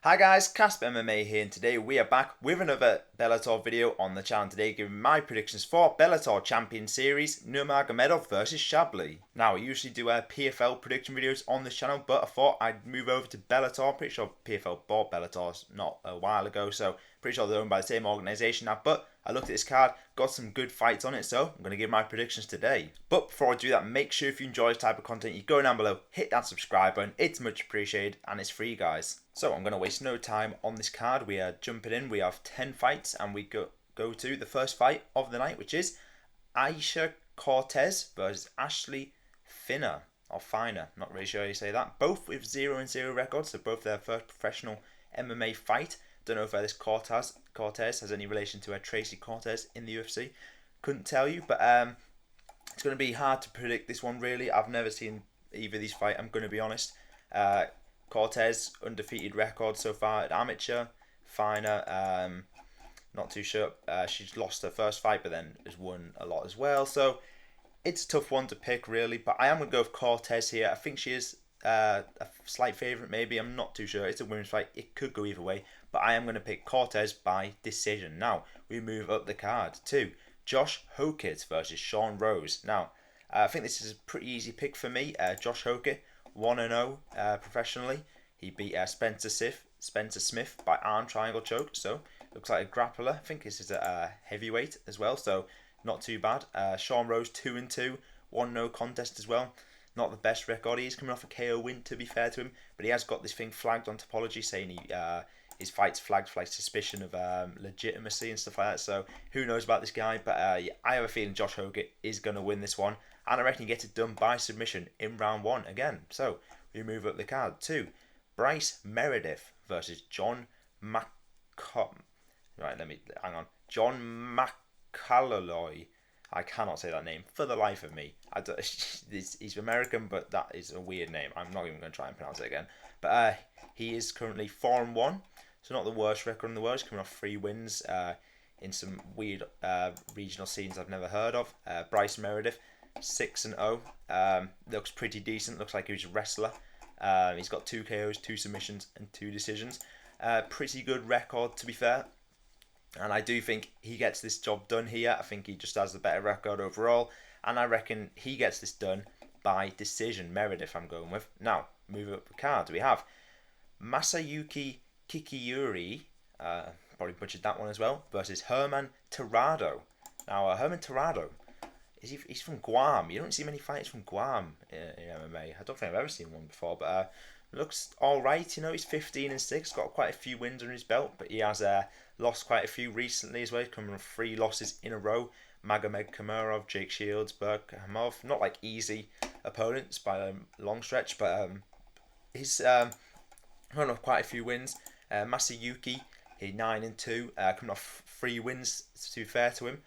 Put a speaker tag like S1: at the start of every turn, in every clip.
S1: Hi guys, Casp MMA here, and today we are back with another Bellator video on the channel today, giving my predictions for Bellator Champions Series, Nurmagomedov versus Shabliy. Now, I usually do PFL prediction videos on this channel, but I thought I'd move over to Bellator. Pretty sure PFL bought Bellator not a while ago, so pretty sure they're owned by the same organisation now, but I looked at this card, got some good fights on it, so I'm going to give my predictions today. But before I do that, make sure if you enjoy this type of content, you go down below, hit that subscribe button, it's much appreciated, and it's free guys. So I'm going to waste no time on this card, we are jumping in, we have 10 fights, and we go to the first fight of the night, which is Aisha Cortez versus Ashley Finner, or Finer, not really sure how you say that. Both with 0-0 records, so both their first professional MMA fight. Don't know if this Cortez has any relation to Tracy Cortez in the UFC. Couldn't tell you, but it's going to be hard to predict this one really. I've never seen either of these fight, I'm going to be honest. Cortez, undefeated record so far at amateur. Finer, not too sure. She's lost her first fight, but then has won a lot as well. So it's a tough one to pick really, but I am going to go with Cortez here. I think she is a slight favourite maybe, I'm not too sure. It's a women's fight, it could go either way, but I am going to pick Cortez by decision. Now we move up the card to Josh Hokit versus Sean Rose. Now I think this is a pretty easy pick for me. Josh Hokit 1-0 professionally. He beat Spencer Smith by arm triangle choke, so looks like a grappler. I think this is a heavyweight as well, so not too bad. Sean Rose 2-2, 1-0 contest as well. Not the best record. He's coming off a KO win, to be fair to him, but he has got this thing flagged on Topology saying his fight's flagged for like suspicion of legitimacy and stuff like that. So who knows about this guy? But yeah, I have a feeling Josh Hokit is going to win this one, and I reckon he gets it done by submission in round one again. So we move up the card to Bryce Meredith versus John McCom. Right, hang on. John MaCalolooy. I cannot say that name for the life of me. He's American, but that is a weird name. I'm not even going to try and pronounce it again. But he is currently 4-1, so not the worst record in the world. He's coming off 3 wins in some weird regional scenes I've never heard of. Bryce Meredith, 6-0. Looks pretty decent. Looks like he was a wrestler. He's got 2 KOs, 2 submissions, and 2 decisions. Pretty good record, to be fair. And I do think he gets this job done here. I think he just has the better record overall. And I reckon he gets this done by decision. Meredith I'm going with. Now, moving up the card, we have Masayuki Kikuiri, probably butchered that one as well, versus Herman Terrado. Now, Herman Terrado, he's from Guam. You don't see many fights from Guam in MMA. I don't think I've ever seen one before, but looks alright. You know, he's 15-6, got quite a few wins under his belt, but he has lost quite a few recently as well. He's coming from 3 losses in a row. Magomed Kamarov, Jake Shields, Berkhamov. Not like easy opponents by a long stretch, but he's run off quite a few wins. Masayuki, he's 9-2, coming off 3 wins, to be fair to him.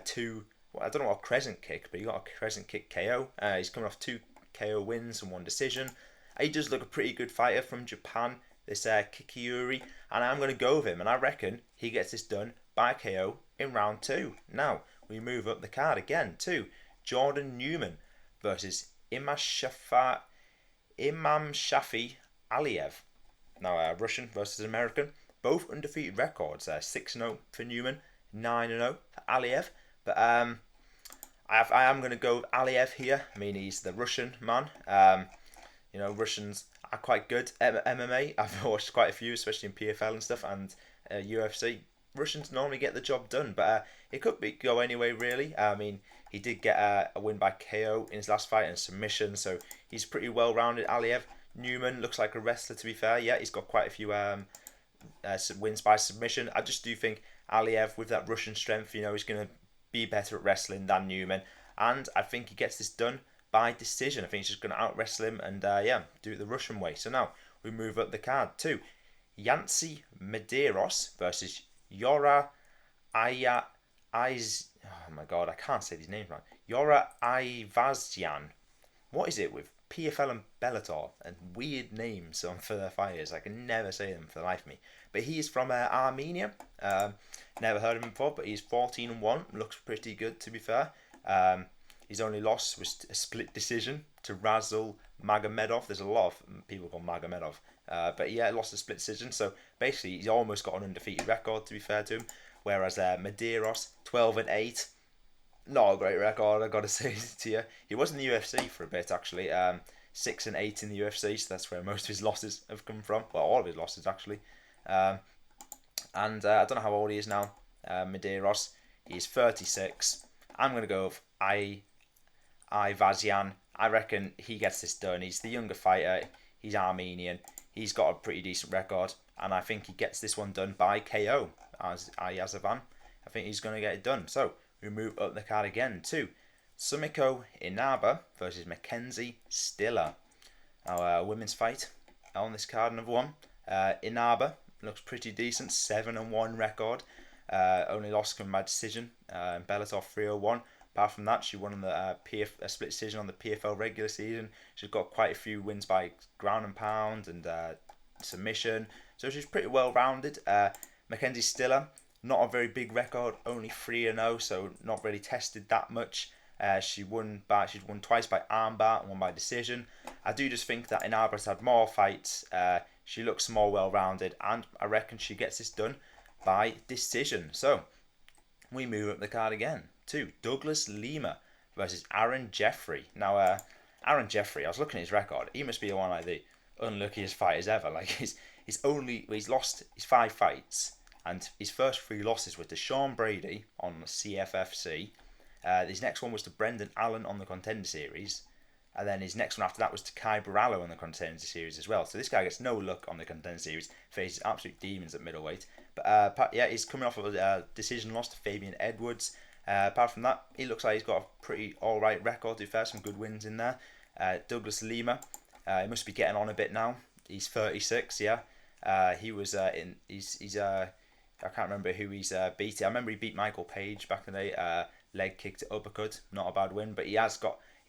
S1: 2, well, I don't know what a crescent kick, but he got a crescent kick KO. He's coming off 2 KO wins and 1 decision. He does look a pretty good fighter from Japan, this Kikuiri, and I'm going to go with him, and I reckon he gets this done by KO in round 2. Now, we move up the card again to Jordan Newman versus Imam Shafi Aliev. Now, Russian versus American, both undefeated records, 6-0 for Newman, 9-0 for Aliev, but I am going to go with Aliev here. I mean, he's the Russian man. You know, Russians are quite good at MMA. I've watched quite a few, especially in PFL and stuff, and UFC. Russians normally get the job done, but it could go anyway, really. I mean, he did get a win by KO in his last fight and submission, so he's pretty well-rounded. Aliev, Newman looks like a wrestler, to be fair. Yeah, he's got quite a few wins by submission. I just do think Aliev, with that Russian strength, you know, is going to be better at wrestling than Newman, and I think he gets this done by decision. I think he's just going to out-wrestle him and, yeah, do it the Russian way. So now we move up the card to Yancy Medeiros versus Yora Aya Iz. Oh my god, I can't say these names right. Yora Ayvazyan. What is it with PFL and Bellator and weird names for their fighters? I can never say them for the life of me. But he is from Armenia. Never heard of him before, but he's 14-1. Looks pretty good, to be fair. His only loss was a split decision to Rasul Magomedov. There's a lot of people called Magomedov. but yeah, lost a split decision. So basically, he's almost got an undefeated record, to be fair to him. Whereas Medeiros, 12-8, not a great record, I got to say to you. He was in the UFC for a bit actually. 6-8 in the UFC, so that's where most of his losses have come from. Well, all of his losses actually. And I don't know how old he is now. Medeiros, he's 36. I'm gonna go with Ayvazyan. I reckon he gets this done. He's the younger fighter. He's Armenian. He's got a pretty decent record, and I think he gets this one done by KO as Ayvazyan. I think he's going to get it done. So we move up the card again to Sumiko Inaba versus Mackenzie Stiller. Now, women's fight on this card, another one. Inaba looks pretty decent, 7-1 record. Only lost from by decision in Bellator 301. Apart from that, she won on the a split decision on the PFL regular season. She's got quite a few wins by ground and pound and submission. So she's pretty well rounded. Mackenzie Stiller, not a very big record, only 3-0, so not really tested that much. She's won twice by armbar and one by decision. I do just think that Inaba's had more fights. She looks more well rounded, and I reckon she gets this done by decision. So we move up the card again to Douglas Lima versus Aaron Jeffery. Now, Aaron Jeffery, I was looking at his record. He must be one of the unluckiest fighters ever. Like he's lost his 5 fights, and his first 3 losses were to Sean Brady on the CFFC. His next one was to Brendan Allen on the Contender Series, and then his next one after that was to Kai Barallo on the Contender Series as well. So this guy gets no luck on the Contender Series, faces absolute demons at middleweight. But yeah, he's coming off of a decision loss to Fabian Edwards. Apart from that, he looks like he's got a pretty alright record. To be fair, some good wins in there. Douglas Lima, he must be getting on a bit now. He's 36, yeah. He was I can't remember who he's beat. I remember he beat Michael Page back in the day. Leg kick to uppercut, not a bad win, but he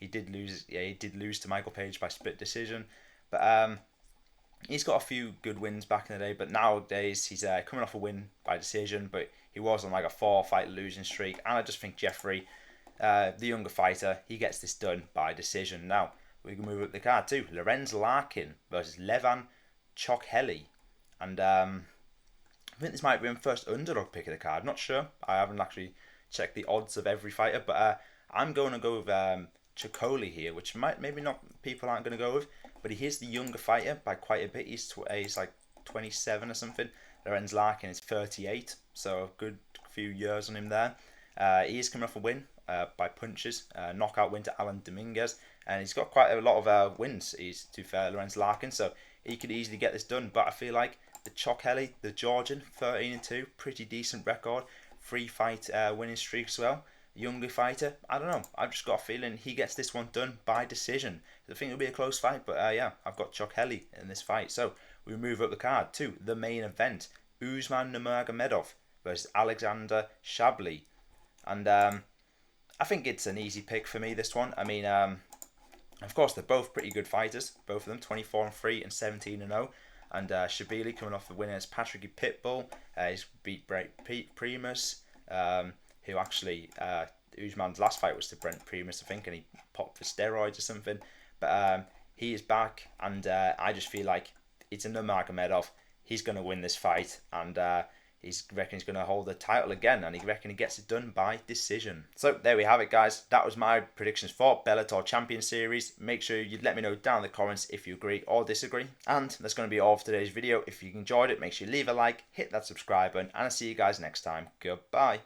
S1: did lose to Michael Page by split decision. But he's got a few good wins back in the day, but nowadays he's coming off a win by decision, but he was on like a 4-fight losing streak, and I just think Jeffery, the younger fighter, he gets this done by decision. Now we can move up the card too. Lorenz Larkin versus Levan Chokheli, and I think this might be my first underdog pick of the card. Not sure. I haven't actually checked the odds of every fighter, but I'm going to go with Chokheli here, which people aren't going to go with, but he is the younger fighter by quite a bit. He's like 27 or something. Lorenz Larkin is 38, so a good few years on him there. He is coming off a win by punches, knockout win to Alan Dominguez, and he's got quite a lot of wins. He's, to be fair, Lorenz Larkin, so he could easily get this done. But I feel like the Chokheli, the Georgian, 13-2, pretty decent record, 3-fight winning streak as well. Younger fighter, I don't know. I've just got a feeling he gets this one done by decision. I think it'll be a close fight, but yeah, I've got Chokheli in this fight. So we move up the card to the main event: Usman Nurmagomedov versus Alexander Shabliy, and I think it's an easy pick for me. This one, I mean, of course they're both pretty good fighters, both of them 24-3 and 17-0. And Shabliy coming off the win against Patrick Pitbull. He's beat Primus, who actually Usman's last fight was to Brent Primus, I think, and he popped for steroids or something. But he is back, and I just feel like it's a Nurmagomedov. He's going to win this fight, and reckon he's going to hold the title again, and he reckon he gets it done by decision. So there we have it, guys. That was my predictions for Bellator Champions Series. Make sure you let me know down in the comments if you agree or disagree. And that's going to be all for today's video. If you enjoyed it, make sure you leave a like, hit that subscribe button, and I'll see you guys next time. Goodbye.